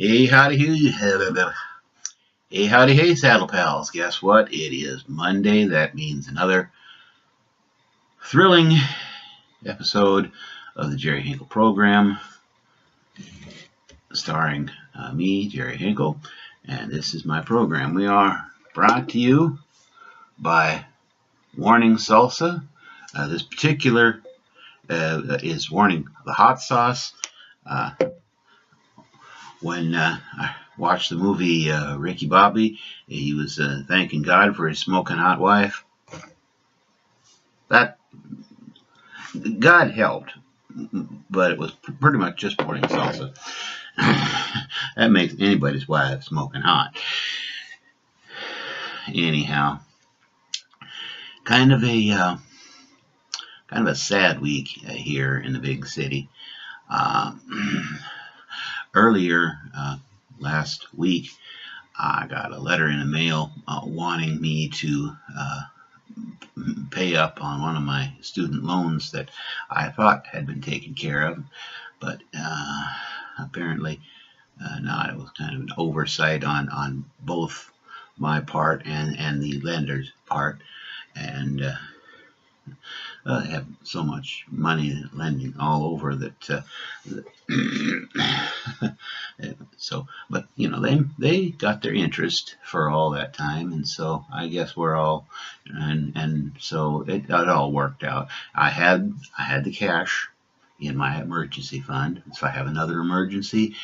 Hey, howdy, hey, howdy, hey, Saddle Pals. Guess what? It is Monday. That means another thrilling episode of the Jerry Hinkle program, starring me, Jerry Hinkle, and this is my program. We are brought to you by Warning Salsa. This particular is Warning the Hot Sauce. When I watched the movie Ricky Bobby, he was thanking God for his smoking hot wife. That God helped, but it was pretty much just Morning Salsa. That makes anybody's wife smoking hot. Anyhow, kind of a sad week here in the big city. Earlier last week, I got a letter in the mail wanting me to pay up on one of my student loans that I thought had been taken care of, but apparently not. It was kind of an oversight on both my part and the lender's part, and I have so much money lending all over that but they got their interest for all that time, and so I guess we're all and so it all worked out. I had the cash in my emergency fund. If I have another emergency,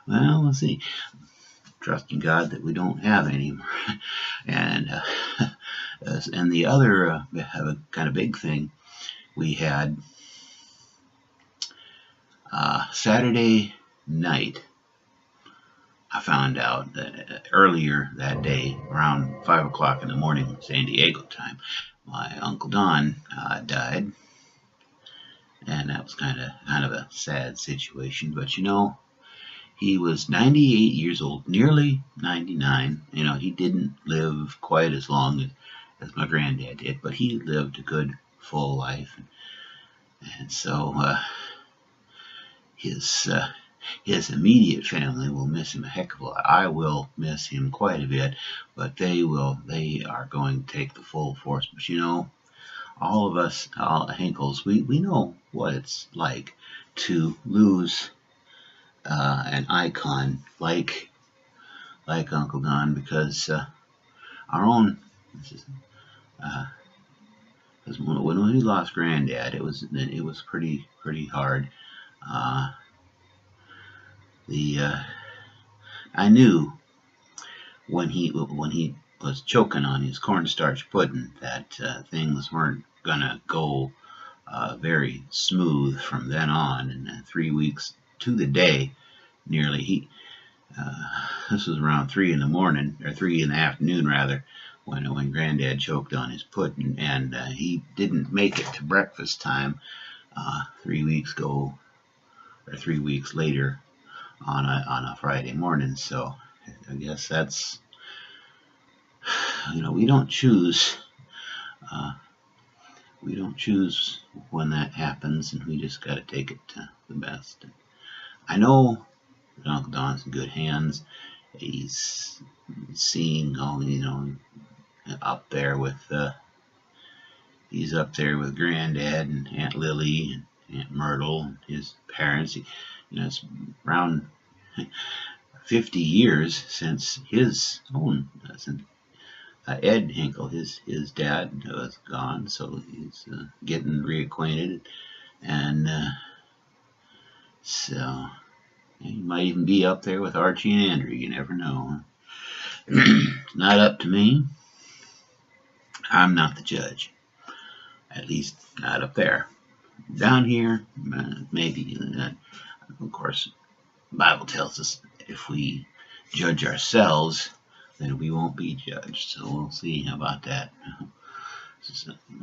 well, we'll see. Trusting God that we don't have any more. And the other kind of big thing we had Saturday night. I found out that earlier that day, around 5 o'clock in the morning, San Diego time, my Uncle Don died, and that was kind of a sad situation. But he was 98 years old, nearly 99. He didn't live quite as long as my granddad did, but he lived a good, full life. And so his immediate family will miss him a heck of a lot. I will miss him quite a bit, but they are going to take the full force. But all of us, all Hinkles, we know what it's like to lose an icon like Uncle Don, because our own, because when we lost Granddad, it was pretty hard. I knew when he was choking on his cornstarch pudding that things weren't gonna go very smooth from then on. And 3 weeks to the day, nearly, this was around 3 in the morning, or 3 in the afternoon rather, when Granddad choked on his pudding, and he didn't make it to breakfast time 3 weeks ago, or 3 weeks later on a Friday morning. So I guess that's, we don't choose when that happens, and we just got to take it to the best. I know that Uncle Don's in good hands. He's seeing all, up there with Granddad and Aunt Lily and Aunt Myrtle and his parents. It's around 50 years since his own Ed Hinkle, his dad, was gone, so he's getting reacquainted, and so he might even be up there with Archie and Andrew. You never know. It's not up to me. I'm not the judge, at least not up there. Down here, maybe. Of course, the Bible tells us if we judge ourselves, then we won't be judged. So we'll see about that.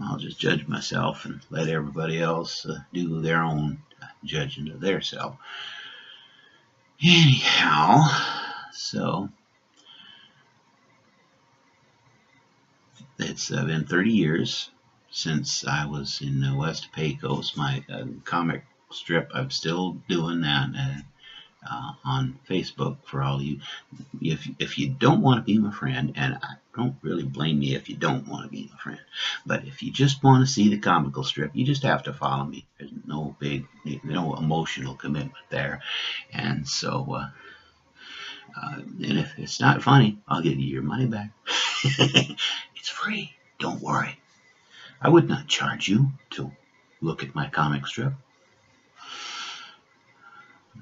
I'll just judge myself and let everybody else do their own judging of their self. Anyhow, so it's been 30 years since I was in West Pecos. My comic strip, I'm still doing that. on Facebook for all you. If you don't want to be my friend, and I don't really blame you if you don't want to be my friend, but if you just want to see the comical strip, you just have to follow me. There's no emotional commitment there, and so. And if it's not funny, I'll give you your money back. It's free. Don't worry. I would not charge you to look at my comic strip.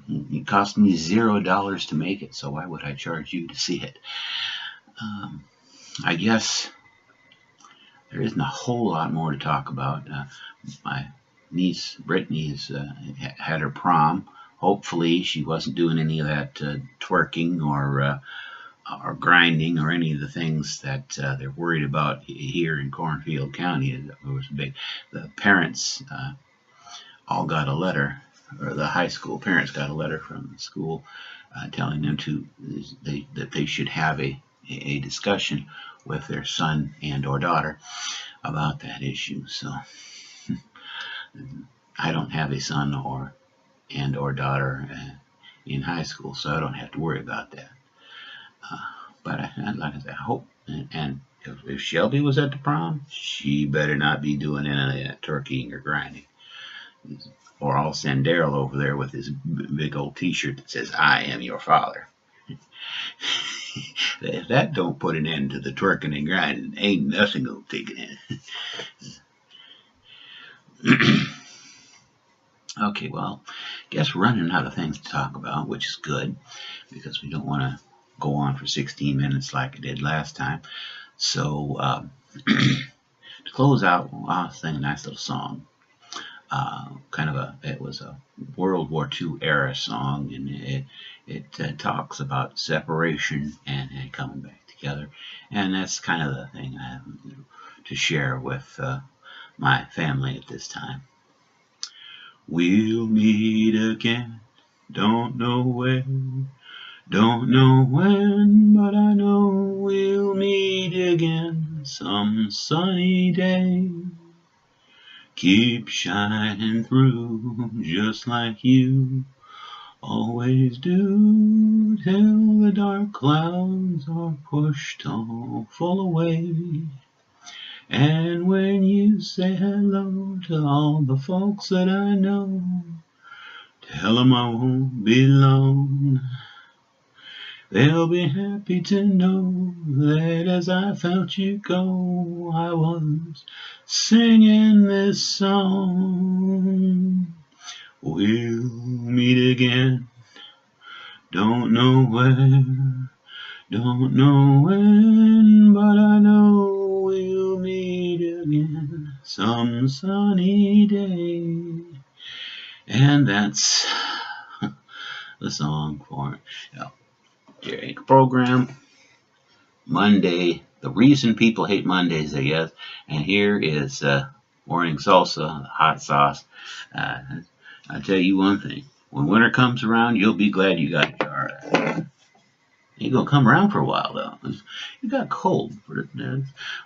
It cost me $0 to make it, so why would I charge you to see it? I guess there isn't a whole lot more to talk about. My niece Brittany's had her prom. Hopefully she wasn't doing any of that twerking or grinding or any of the things that they're worried about here in Cornfield County. It was big. The parents all got a letter, or the high school parents got a letter from the school telling them that they should have a discussion with their son and or daughter about that issue. So I don't have a son and or daughter in high school, so I don't have to worry about that. But like I said, I hope, and if Shelby was at the prom, she better not be doing any of that twerking or grinding. Or I'll send Daryl over there with his big old t-shirt that says, "I am your father." If that don't put an end to the twerking and grinding, ain't nothing gonna take it in. Okay, well, guess we're running out of things to talk about, which is good, because we don't want to go on for 16 minutes like I did last time. So, to close out, I'll sing a nice little song. It was a World War II era song, and it talks about separation and coming back together, and that's kind of the thing I have to share with my family at this time. We'll meet again, don't know where, don't know when, but I know we'll meet again some sunny day. Keep shining through just like you always do, till the dark clouds are pushed all full away. And when you say hello to all the folks that I know, tell them I won't be long. They'll be happy to know that as I felt you go, I was singing this song. We'll meet again, don't know where, don't know when, but I know we'll meet again some sunny day. And that's the song for your Hinkle program. Monday. The reason people hate Mondays, I guess. And here is Morning Salsa, hot sauce. I'll tell you one thing. When winter comes around, you'll be glad you got a jar of that. Ain't gonna come around for a while, though. It got cold.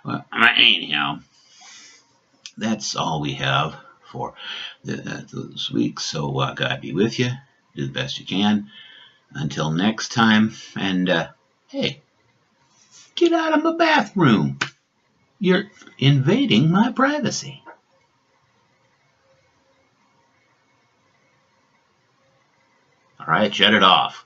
Well, anyhow, that's all we have for this week. So God be with you. Do the best you can. Until next time. And hey, get out of my bathroom. You're invading my privacy. All right, shut it off.